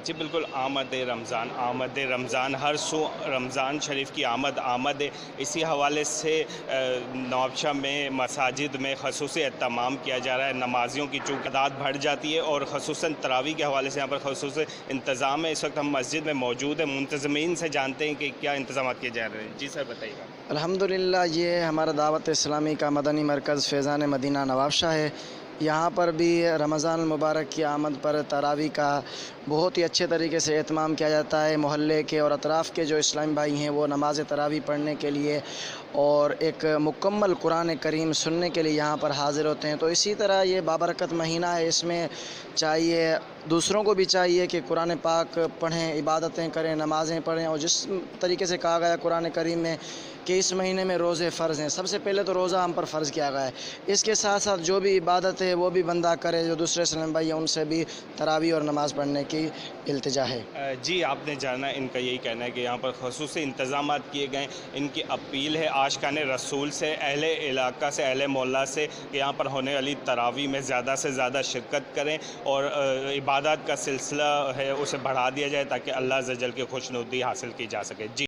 जी बिल्कुल, आमद रमज़ान हर सू रमज़ान शरीफ की आमद है। इसी हवाले से नवाबशाह में मसाजिद में ख़ुसूसी एहतमाम किया जा रहा है। नमाज़ियों की चूँकि तादाद बढ़ जाती है और ख़ुसूसन तरावी के हवाले से यहाँ पर ख़ुसूसी इंतज़ाम है। इस वक्त हम मस्जिद में मौजूद हैं, मुंतज़मीन से जानते हैं कि क्या इंतज़ाम किए जा रहे हैं। जी सर बताइएगा। अल्हम्दुलिल्लाह, ये हमारा दावत इस्लामी का मदनी मरकज़ फैज़ान मदीना नवाबशाह है। यहाँ पर भी रमज़ान मुबारक की आमद पर तरावी का बहुत ही अच्छे तरीके से एहतमाम किया जाता है। मोहल्ले के और अतराफ़ के जो इस्लामी भाई हैं वो नमाज़ तरावी पढ़ने के लिए और एक मुकम्मल कुरान करीम सुनने के लिए यहाँ पर हाज़िर होते हैं। तो इसी तरह ये बाबरकत महीना है, इसमें चाहिए दूसरों को भी चाहिए कि कुरान पाक पढ़ें, इबादतें करें, नमाज़ें पढ़ें। और जिस तरीके से कहा गया कुरान करीम में कि इस महीने में रोज़े फ़र्ज़ हैं, सबसे पहले तो रोज़ा हम पर फ़र्ज़ किया गया है। इसके साथ साथ जो भी इबादत है वो भी बंदा करे, जो दूसरे इस्लामी भाई हैं उनसे भी तरावी और नमाज़ पढ़ने की इल्तिजा है। जी आपने जाना, इनका यही कहना है कि यहाँ पर ख़ुसूसी इंतज़ाम किए गए। इनकी अपील है आशिकाने रसूल से, अहले इलाका से, अहले मोहल्ला से कि यहाँ पर होने वाली तरावी में ज़्यादा से ज़्यादा शिरकत करें और इबादत का सिलसिला है उसे बढ़ा दिया जाए ताकि अल्लाह अज़्ज़ व जल की खुशनुदी हासिल की जा सके। जी।